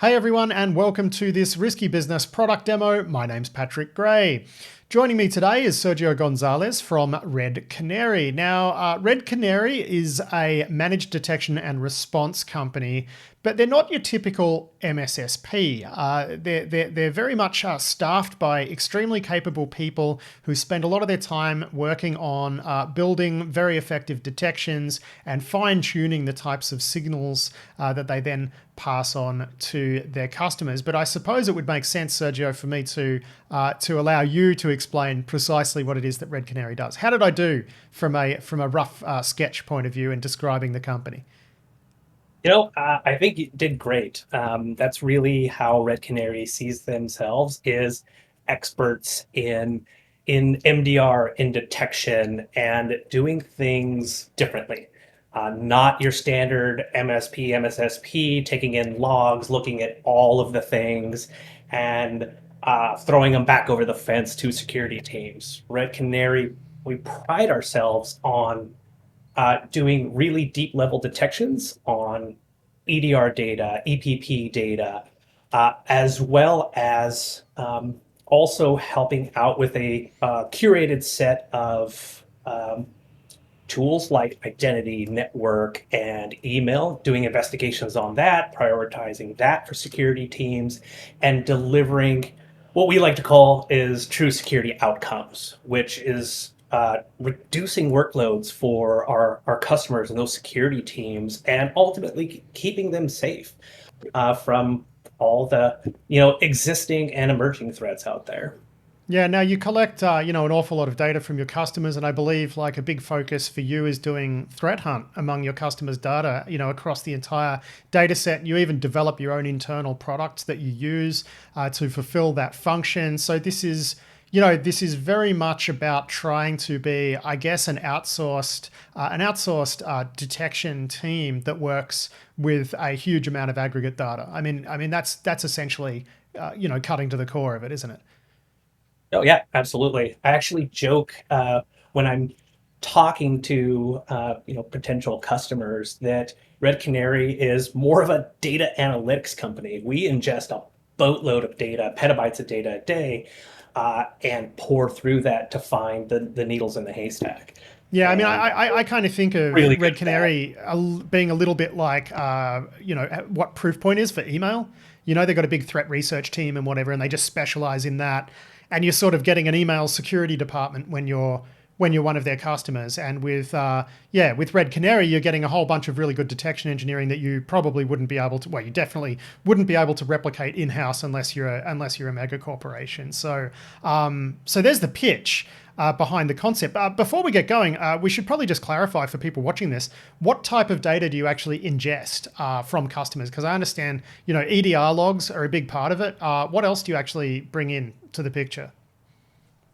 Hey everyone, and welcome to this Risky Business product demo. My name's Patrick Gray. Joining me today is Sergio Gonzalez from Red Canary. Now, Red Canary is a managed detection and response company, but they're not your typical MSSP. They're very much staffed by extremely capable people who spend a lot of their time working on building very effective detections and fine-tuning the types of signals that they then pass on to their customers. But I suppose it would make sense, Sergio, for me to allow you to explain precisely what it is that Red Canary does. How did I do from a rough sketch point of view in describing the company? I think you did great. That's really how Red Canary sees themselves is experts in MDR, in detection, and doing things differently. Not your standard MSP, MSSP, taking in logs, looking at all of the things, and throwing them back over the fence to security teams. Red Canary, we pride ourselves on doing really deep level detections on EDR data, EPP data, as well as also helping out with a curated set of tools like identity, network, and email, doing investigations on that, prioritizing that for security teams, and delivering what we like to call is true security outcomes, which is reducing workloads for our customers and those security teams, and ultimately keeping them safe from all the existing and emerging threats out there. Yeah, now you collect, an awful lot of data from your customers, and I believe like a big focus for you is doing threat hunt among your customers' data, across the entire data set. You even develop your own internal products that you use to fulfill that function. So this is very much about trying to be, I guess, an outsourced detection team that works with a huge amount of aggregate data. I mean that's essentially, cutting to the core of it, isn't it? Oh yeah, absolutely. I actually joke when I'm talking to potential customers that Red Canary is more of a data analytics company. We ingest a boatload of data, petabytes of data a day, and pour through that to find the needles in the haystack. Yeah, I mean, And I kind of think of really good Red at that. Canary being a little bit like, what Proofpoint is for email. They've got a big threat research team and whatever, and they just specialize in that. And you're sort of getting an email security department when you're one of their customers. And with Red Canary, you're getting a whole bunch of really good detection engineering that you probably wouldn't be able to. Well, you definitely wouldn't be able to replicate in house unless you're a mega corporation. So there's the pitch behind the concept. Before we get going, we should probably just clarify for people watching this, what type of data do you actually ingest from customers? Because I understand, EDR logs are a big part of it. What else do you actually bring in to the picture?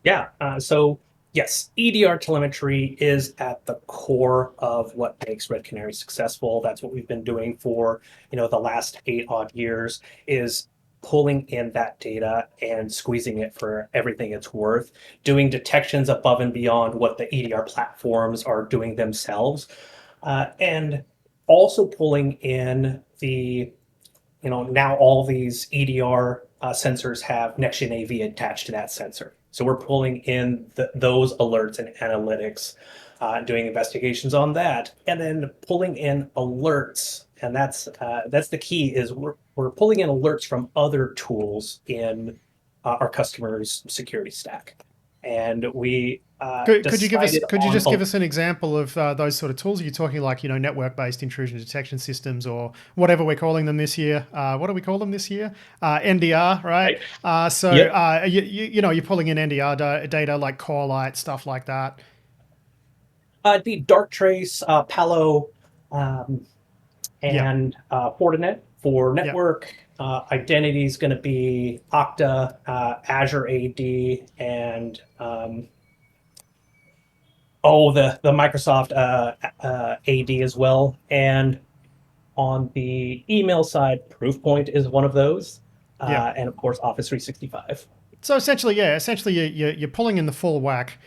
Yeah. So yes, EDR telemetry is at the core of what makes Red Canary successful. That's what we've been doing for the last 8 odd years. Is pulling in that data and squeezing it for everything it's worth, doing detections above and beyond what the EDR platforms are doing themselves, and also pulling in now all these EDR sensors have next-gen AV attached to that sensor. So we're pulling in those alerts and analytics, doing investigations on that, and then pulling in alerts. And that's the key is we're pulling in alerts from other tools in our customers' security stack. And we Could you give us? decided Could you on just give us an example of those sort of tools? Are you talking like network-based intrusion detection systems or whatever we're calling them this year? What do we call them this year? NDR, right? right. Yep. You're pulling in NDR data like core light stuff like that. The Darktrace, Palo, um, Yeah, and Fortinet for yeah. network. Identity is going to be Okta, Azure AD, and the Microsoft AD as well. And on the email side, Proofpoint is one of those, Yeah. and of course Office 365. So essentially you're pulling in the full whack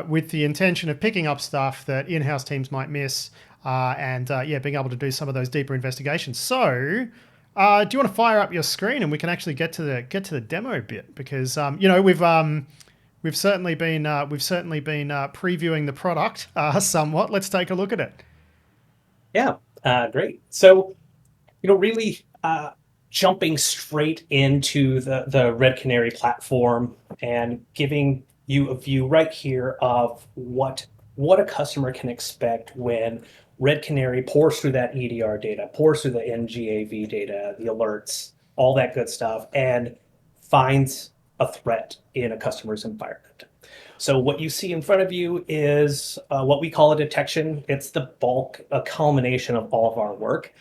with the intention of picking up stuff that in-house teams might miss, and being able to do some of those deeper investigations. So Do you want to fire up your screen and we can actually get to the demo bit? Because we've certainly been previewing the product somewhat. Let's take a look at it. Yeah, great. So, really jumping straight into the Red Canary platform and giving you a view right here of what a customer can expect when Red Canary pours through that EDR data, pours through the NGAV data, the alerts, all that good stuff, and finds a threat in a customer's environment. So what you see in front of you is what we call a detection. It's the bulk, a culmination of all of our work.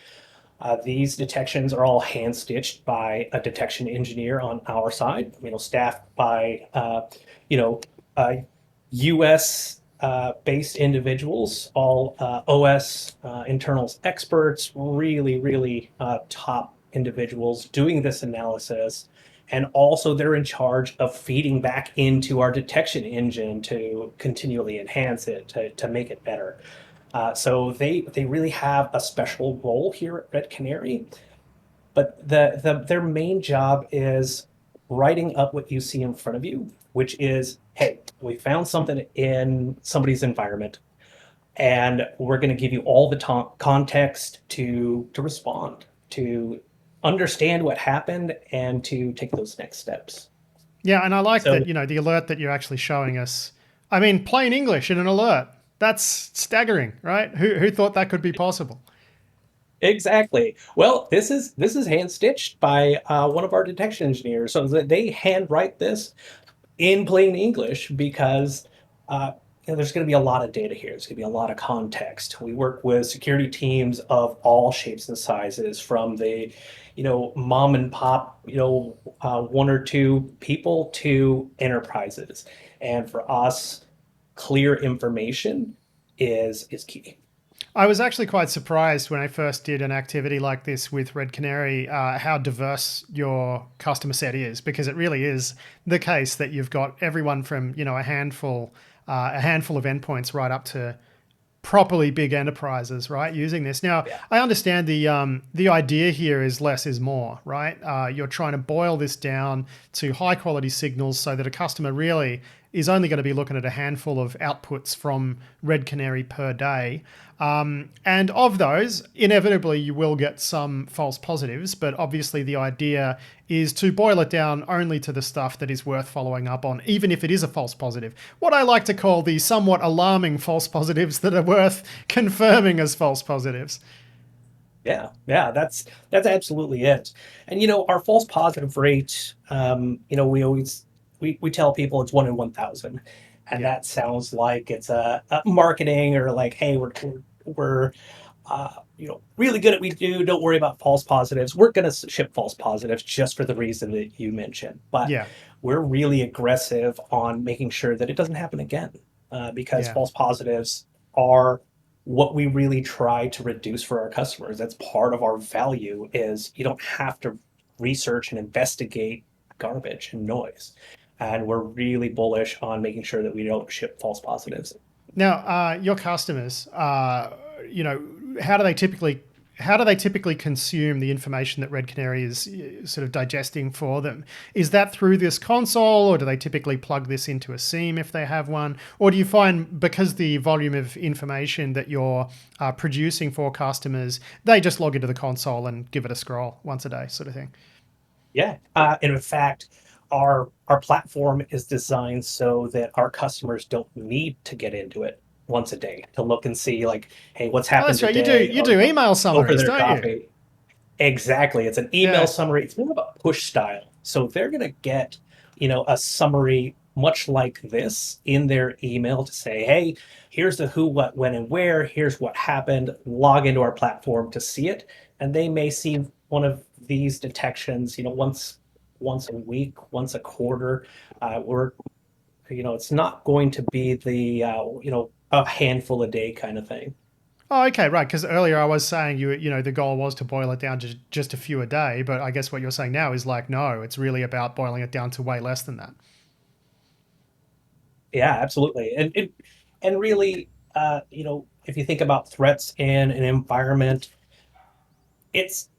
These detections are all hand stitched by a detection engineer on our side, staffed by, you know, uh, US based individuals, all OS internals experts, really, really top individuals doing this analysis. And also, they're in charge of feeding back into our detection engine to continually enhance it, to make it better. So they really have a special role here at Red Canary, but their main job is writing up what you see in front of you, which is, hey, we found something in somebody's environment, and we're going to give you all the context to respond, to understand what happened, and to take those next steps. Yeah, and I like So that, the alert that you're actually showing us. I mean, plain English in an alert. That's staggering, right? Who thought that could be possible? exactly. Well, this is hand stitched by one of our detection engineers, so that they handwrite this in plain English because there's going to be a lot of data here. There's going to be a lot of context. We work with security teams of all shapes and sizes, from the, mom and pop, one or two people to enterprises. And for us, clear information is key. I was actually quite surprised when I first did an activity like this with Red Canary, how diverse your customer set is, because it really is the case that you've got everyone from a handful of endpoints right up to properly big enterprises, right? Using this now, Yeah. I understand the idea here is less is more, right? You're trying to boil this down to high quality signals so that a customer really is only going to be looking at a handful of outputs from Red Canary per day. And of those, inevitably, you will get some false positives, but obviously, the idea is to boil it down only to the stuff that is worth following up on, even if it is a false positive. What I like to call the somewhat alarming false positives that are worth confirming as false positives. Yeah, that's absolutely it. And our false positive rate, we tell people it's 1 in 1,000, and Yeah. that sounds like it's a marketing, or like, hey, we're really good at what we do. Don't worry about false positives. We're going to ship false positives just for the reason that you mentioned, but Yeah. we're really aggressive on making sure that it doesn't happen again, because Yeah. false positives are what we really try to reduce for our customers. That's part of our value, is you don't have to research and investigate garbage and noise. And we're really bullish on making sure that we don't ship false positives. Now, your customers, you know, how do they typically how do they typically consume the information that Red Canary is sort of digesting for them? Is that through this console, or do they typically plug this into a SIEM if they have one? Or do you find, because the volume of information that you're producing for customers, they just log into the console and give it a scroll once a day, sort of thing? Yeah, and in fact, our platform is designed so that our customers don't need to get into it once a day to look and see, like, hey, what's Oh, happened that's right. You do today you do email over summaries, their don't you? coffee. Exactly. It's an email Yeah. summary. It's more of a push style. So they're going to get, a summary much like this in their email to say, hey, here's the who, what, when, and where. Here's what happened. Log into our platform to see it. And they may see one of these detections, once a week, once a quarter. We're, it's not going to be the, a handful a day kind of thing. Oh, okay, right. Because earlier I was saying the goal was to boil it down to just a few a day, but I guess what you're saying now is like, no, it's really about boiling it down to way less than that. Yeah, absolutely. And really, if you think about threats in an environment, it's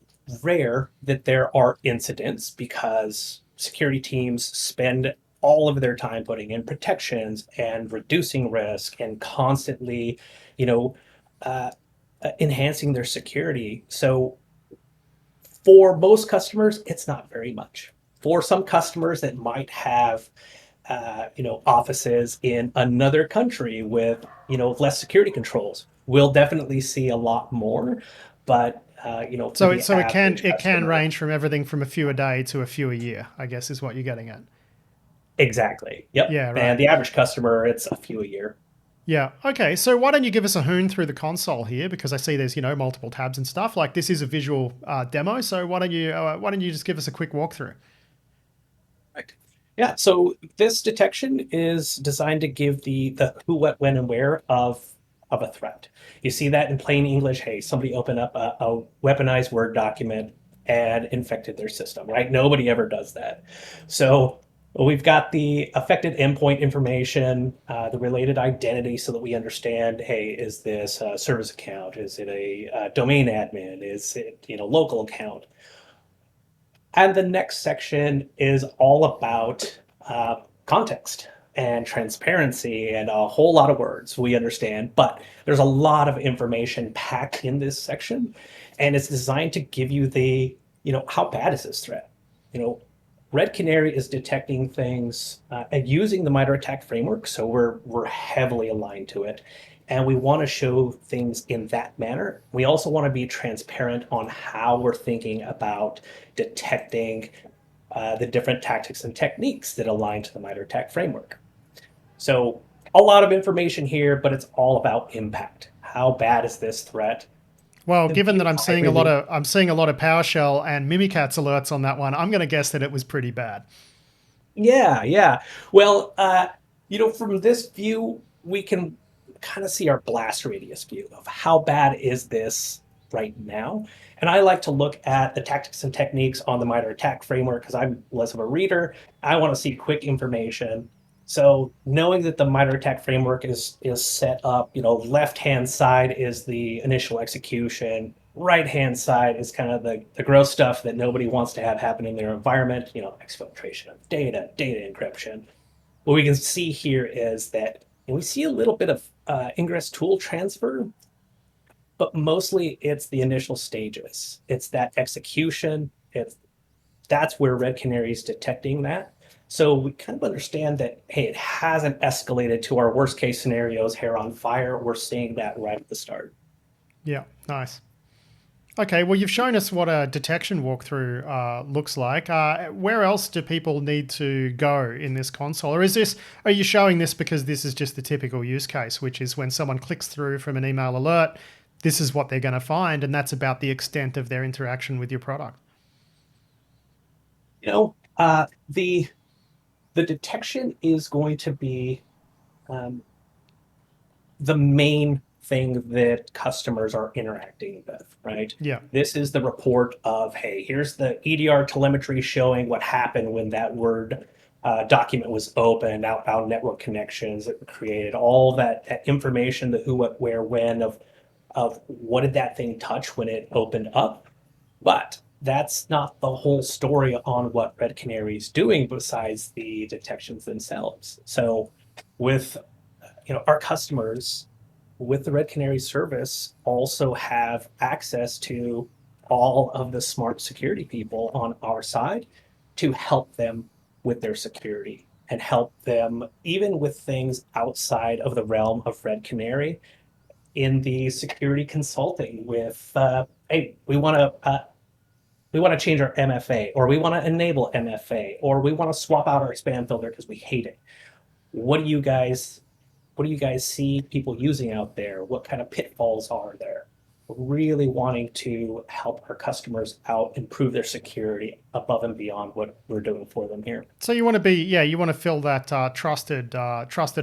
rare that there are incidents because security teams spend all of their time putting in protections and reducing risk and constantly, you know, uh, enhancing their security. So for most customers, it's not very much. For some customers that might have, offices in another country with, less security controls, we'll definitely see a lot more. But for So the average it can customer, range from everything from a few a day to a few a year, I guess is what you're getting at. exactly. Yep. Yeah, And right. the average customer, it's a few a year. Yeah. Okay. So why don't you give us a hoon through the console here? Because I see there's multiple tabs and stuff. Like this is a visual demo. So why don't you just give us a quick walkthrough? Right. Yeah. So this detection is designed to give the who, what, when, and where of a threat. You see that in plain English. Hey, somebody opened up a weaponized Word document and infected their system. Right? Nobody ever does that. So we've got the affected endpoint information, the related identity, so that we understand. Hey, is this a service account? Is it a domain admin? Is it local account? And the next section is all about context and transparency and a whole lot of words we understand, but there's a lot of information packed in this section, and it's designed to give you how bad is this threat? You know, Red Canary is detecting things and using the Mitre ATTACK framework, so we're heavily aligned to it, and we want to show things in that manner. We also want to be transparent on how we're thinking about detecting the different tactics and techniques that align to the Mitre ATTACK framework. So a lot of information here, but it's all about impact. How bad is this threat? Well, The given view that I really, I'm seeing a lot of PowerShell and Mimikatz alerts on that one, I'm going to guess that it was pretty bad. yeah, yeah. Well, from this view, we can kind of see our blast radius view of how bad is this right now. And I like to look at the tactics and techniques on the Mitre ATTACK framework because I'm less of a reader. I want to see quick information. So knowing that the Mitre ATTACK framework is set up, left hand side is the initial execution, right hand side is kind of the gross stuff that nobody wants to have happen in their environment, exfiltration of data encryption. What we can see here is that we see a little bit of ingress tool transfer, but mostly it's the initial stages. It's that execution. That's where Red Canary is detecting that. So we kind of understand that, hey, it hasn't escalated to our worst case scenarios, hair on fire. We're seeing that right at the start. Yeah, nice. Okay, well, you've shown us what a detection walkthrough looks like. Where else do people need to go in this console? Or are you showing this because this is just the typical use case, which is when someone clicks through from an email alert, this is what they're going to find, and that's about the extent of their interaction with your product? The detection is going to be um, the main thing that customers are interacting with, right? Yeah. This is the report of, hey, here's the EDR telemetry showing what happened when that Word document was opened, outbound network connections that were created, all that information, the who, what, where, when of what did that thing touch when it opened up. But that's not the whole story on what Red Canary is doing besides the detections themselves. So with our customers with the Red Canary service also have access to all of the smart security people on our side to help them with their security and help them even with things outside of the realm of Red Canary in the security consulting with hey, we want to change our MFA, or we want to enable MFA, or we want to swap out our spam filter because we hate it. What do you guys see people using out there? What kind of pitfalls are there? We're really wanting to help our customers out, improve their security above and beyond what we're doing for them here. So you want to fill that trusted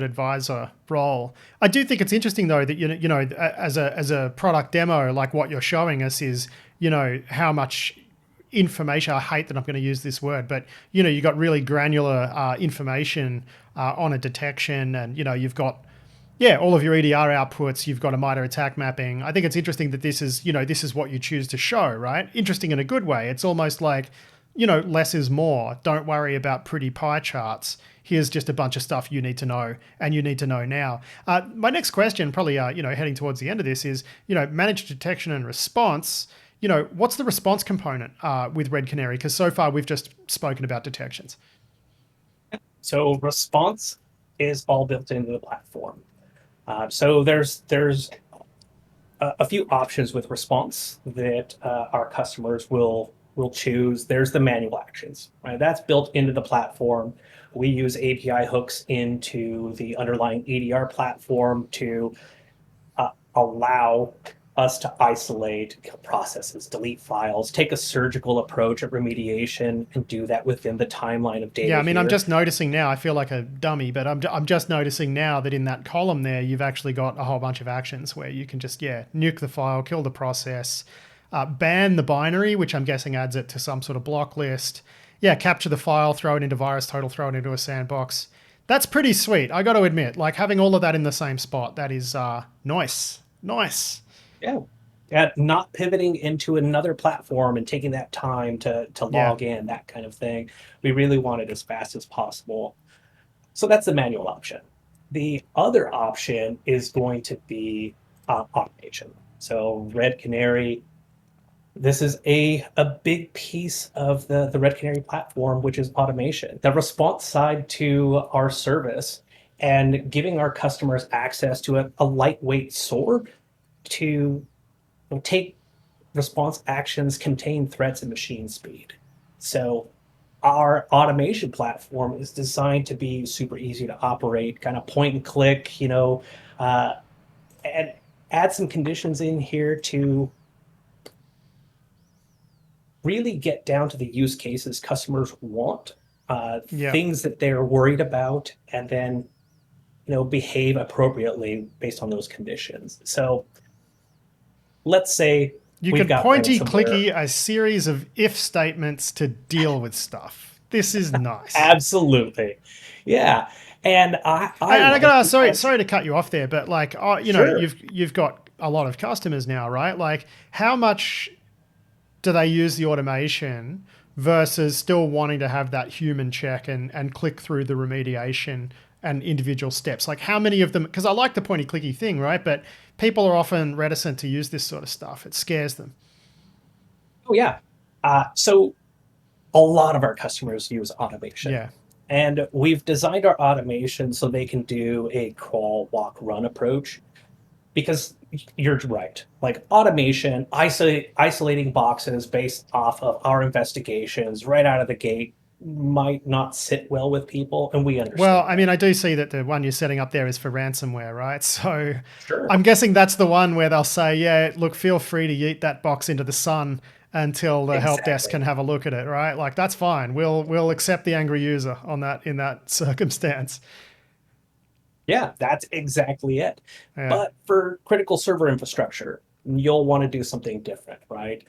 advisor role. I do think it's interesting though that as a product demo, like what you're showing us is how much information. I hate that I'm going to use this word, but you got really granular information on a detection, and you've got Yeah, all of your EDR outputs, you've got a Mitre ATTACK mapping. I think it's interesting that this is, this is what you choose to show, right? Interesting in a good way. It's almost like, less is more. Don't worry about pretty pie charts. Here's just a bunch of stuff you need to know, and you need to know now. My next question, probably, heading towards the end of this, is, managed detection and response. What's the response component with Red Canary? Because so far we've just spoken about detections. So response is all built into the platform. So there's a few options with response that our customers will choose. There's the manual actions, right? That's built into the platform. We use API hooks into the underlying EDR platform to allow us to isolate processes, delete files, take a surgical approach at remediation, and do that within the timeline of data. Yeah, I mean, I'm here. just noticing now, I feel like a dummy, but I'm just noticing now that in that column there, you've actually got a whole bunch of actions where you can just, nuke the file, kill the process, ban the binary, which I'm guessing adds it to some sort of block list. Yeah, capture the file, throw it into VirusTotal, throw it into a sandbox. That's pretty sweet. I got to admit, like having all of that in the same spot, that is nice. Nice. Yeah. At not pivoting into another platform and taking that time to Yeah. log in, that kind of thing. We really want it as fast as possible. So that's the manual option. The other option is going to be automation. So Red Canary, this is a big piece of the Red Canary platform, which is automation, the response side to our service, and giving our customers access to a lightweight SOAR to take response actions, contain threats, and machine speed. So our automation platform is designed to be super easy to operate, kind of point and click, and add some conditions in here to really get down to the use cases customers want, Yeah. things that they're worried about, and then behave appropriately based on those conditions. So let's say You we've can got pointy ransomware. clicky a series of if statements to deal with stuff. This is nice. Absolutely. Yeah. And I And I like gotta ask, because sorry to cut you off there, but like, sure. you've got a lot of customers now, right? Like, how much do they use the automation versus still wanting to have that human check and click through the remediation and individual steps? Like, how many of them? Because I like the pointy clicky thing, right? But people are often reticent to use this sort of stuff. It scares them. Oh yeah. So a lot of our customers use automation. Yeah. And we've designed our automation so they can do a crawl, walk, run approach. Because you're right. Like automation, isolating boxes based off of our investigations right out of the gate might not sit well with people, and we Well, understand I that. mean, I do see that the one you're setting up there is for ransomware, right? So Sure. I'm guessing that's the one where they'll say, yeah, look, feel free to yeet that box into the sun until the help desk can Exactly. have a look at it, right? Like that's fine. We'll accept the angry user on that in that circumstance. Yeah, that's exactly it. Yeah. But for critical server infrastructure, you'll want to do something different, right?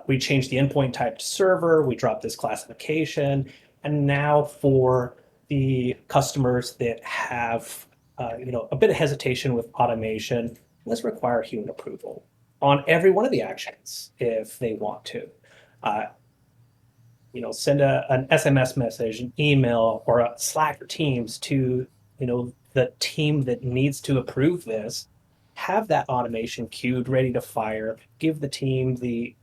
We changed the endpoint type to server, we dropped this classification, and now for the customers that have a bit of hesitation with automation, let's require human approval on every one of the actions if they want to. Uh, Send an SMS message, an email, or a Slack or Teams to, the team that needs to approve this. Have that automation queued, ready to fire. Give the team the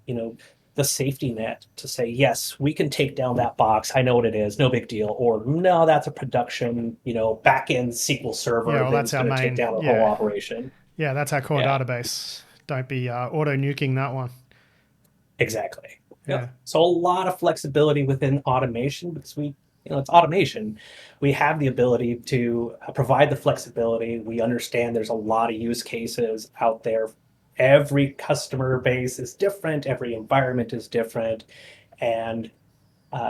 safety net to say, yes, we can take down that box. I know what it is, no big deal. Or no, that's a production, back end SQL Yeah, server well, that that's is our going to take main. down the whole Yeah. operation. Yeah, that's our core Yeah. database. Don't be auto nuking that one. Exactly. Yeah. Yep. So a lot of flexibility within automation because it's automation. We have the ability to provide the flexibility. We understand there's a lot of use cases out there. Every customer base is different. Every environment is different, and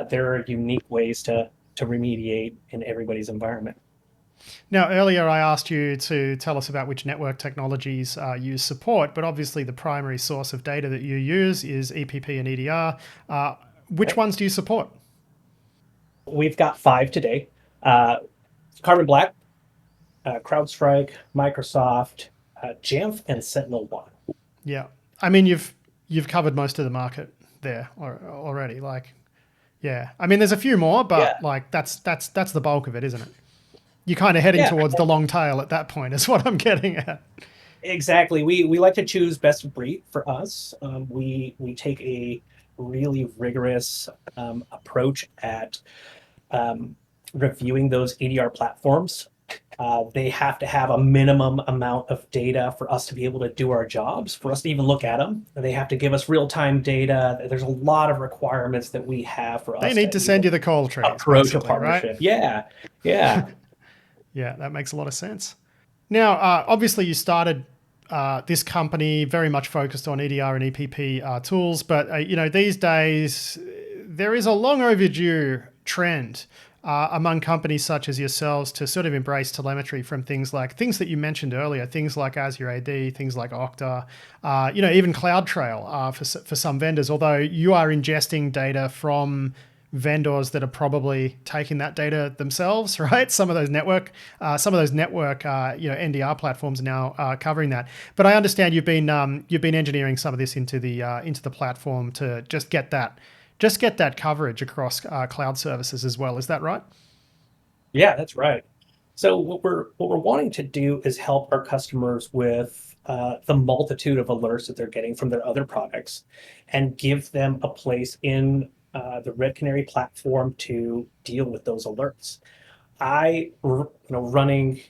there are unique ways to remediate in everybody's environment. Now, earlier I asked you to tell us about which network technologies you support, but obviously the primary source of data that you use is EPP and EDR. Which Right? ones do you support? We've got five today. Carbon Black, CrowdStrike, Microsoft, Jamf, and SentinelOne. Yeah. I mean, you've covered most of the market there already. Like, yeah. I mean, there's a few more, Yeah, but like that's the bulk of it, isn't it? You're kind of heading yeah, towards the long tail at that point, is what I'm getting at. exactly. We like to choose best of breed for us. We take a really rigorous approach at um, reviewing those EDR platforms. They have to have a minimum amount of data for us to be able to do our jobs, for us to even look at them. They have to give us real-time data. There's a lot of requirements that we have for They us need to to send even you the call trees, approach a basically, right? partnership. Yeah, yeah, Yeah, that makes a lot of sense. Now, obviously, you started this company very much focused on EDR and EPP tools, but these days there is a long overdue trend among companies such as yourselves to sort of embrace telemetry from things that you mentioned earlier, things like Azure AD, things like Okta, even CloudTrail for some vendors. Although you are ingesting data from vendors that are probably taking that data themselves, right? Some of those network, NDR platforms are now covering that. But I understand you've been engineering some of this into the platform to just get that coverage across cloud services as well. Is that right? yeah. That's right. So what we're wanting to do is help our customers with the multitude of alerts that they're getting from their other products, and give them a place in the Red Canary platform to deal with those alerts. Running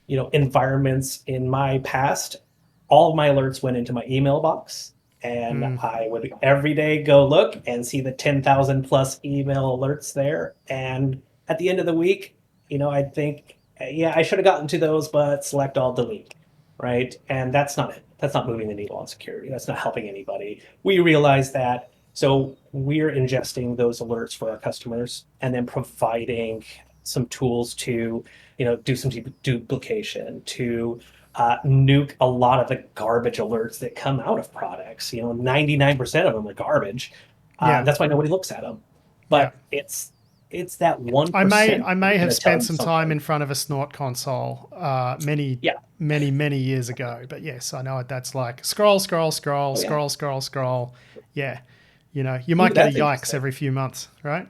environments in my past, all of my alerts went into my email box, and Mm, I would every day go look and see the 10,000 plus email alerts there. And at the end of the week, I'd think, yeah, I should have gotten to those, but select all, delete, right? And that's not moving the needle on security. That's not helping anybody. We realize that. So we're ingesting those alerts for our customers and then providing some tools to do some duplication, to nuke a lot of the garbage alerts that come out of products. 99% of them are garbage. yeah, That's why nobody looks at them. yeah. But it's that I may 1% I that's may have going to tell spent you some time something. in front of a snort console many Yeah. many years ago, but yes, I know what that's like. Scroll, scroll, scroll, Oh yeah. scroll, scroll, scroll. Yeah, you Ooh, might get a that's yikes interesting. every few months, right?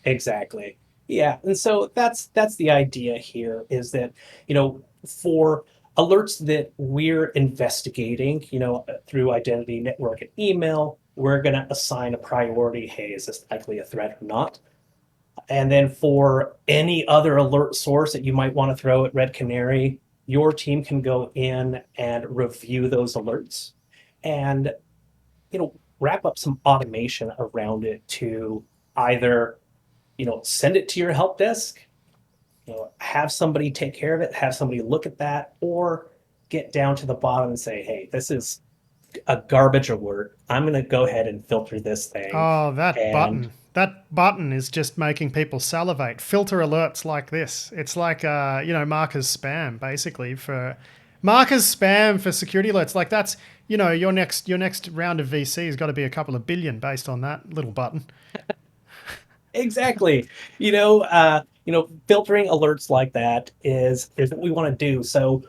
Exactly. Yeah. And so that's the idea here, is that, for alerts that we're investigating, through identity network and email, we're going to assign a priority. Hey, is this likely a threat or not? And then for any other alert source that you might want to throw at Red Canary, your team can go in and review those alerts and, wrap up some automation around it to either send it to your help desk, have somebody take care of it, have somebody look at that, or get down to the bottom and say, hey, this is a garbage alert. I'm going to go ahead and filter this thing. Oh, that And button. That button is just making people salivate. Filter alerts like this. It's like markers spam basically for markers spam for security alerts. Like that's your next round of VC has got to be a couple of billion based on that little button. exactly, filtering alerts like that is what we want to do. So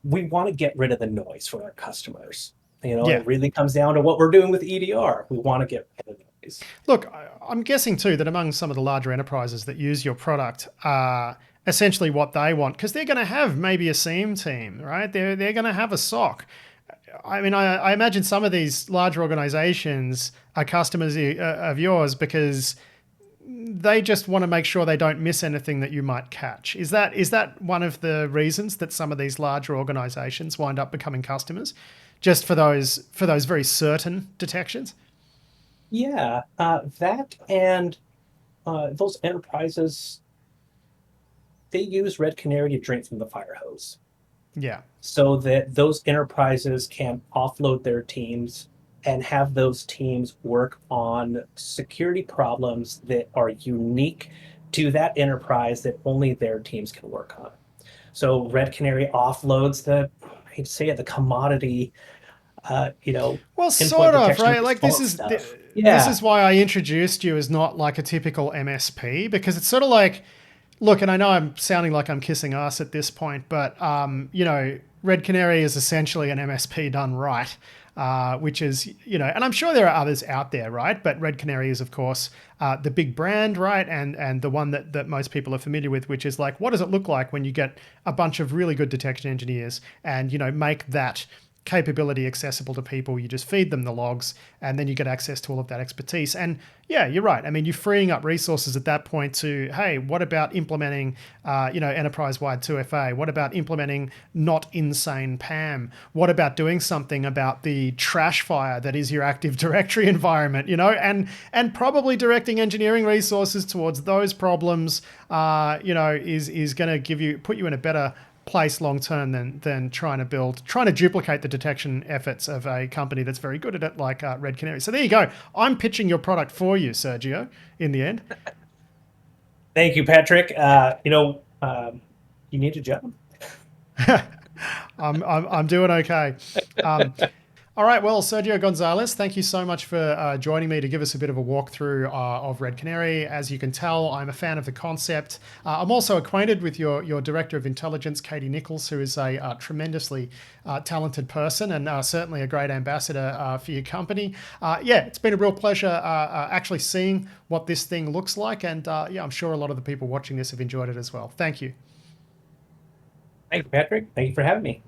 we want to get rid of the noise for our customers. Yeah. It really comes down to what we're doing with EDR. We want to get rid of the noise. Look, I'm guessing too that among some of the larger enterprises that use your product, essentially what they want, because they're going to have maybe a SIEM team, right? They're going to have a SOC. I mean, I imagine some of these larger organizations are customers of yours because they just want to make sure they don't miss anything that you might catch. Is that one of the reasons that some of these larger organizations wind up becoming customers, just for those very certain detections? Yeah, that and those enterprises, they use Red Canary to drink from the fire hose, Yeah. so that those enterprises can offload their teams and have those teams work on security problems that are unique to that enterprise that only their teams can work on. So Red Canary offloads I hate to say it, the commodity, Well, endpoint sort of, detection and right? Like response stuff. this Yeah, is why I introduced you as not like a typical MSP because it's sort of like Look, and I know I'm sounding like I'm kissing ass at this point, but Red Canary is essentially an MSP done right, which is, and I'm sure there are others out there, right? But Red Canary is, of course, the big brand, right? And the one that most people are familiar with, which is like, what does it look like when you get a bunch of really good detection engineers and, make that capability accessible to people. You just feed them the logs and then you get access to all of that expertise. And yeah, you're right. I mean, you're freeing up resources at that point to, hey, what about implementing, enterprise-wide 2FA? What about implementing not insane PAM? What about doing something about the trash fire that is your Active Directory environment, and probably directing engineering resources towards those problems, is going to put you in a better place long term than trying to duplicate the detection efforts of a company that's very good at it, like Red Canary. So there you go. I'm pitching your product for you, Sergio, in the end. Thank you, Patrick. You need a job. I'm doing okay. All right, well, Sergio Gonzalez, thank you so much for joining me to give us a bit of a walkthrough of Red Canary. As you can tell, I'm a fan of the concept. I'm also acquainted with your Director of Intelligence, Katie Nichols, who is a tremendously talented person and certainly a great ambassador for your company. It's been a real pleasure actually seeing what this thing looks like. And I'm sure a lot of the people watching this have enjoyed it as well. Thank you. Thank you, Patrick. Thank you for having me.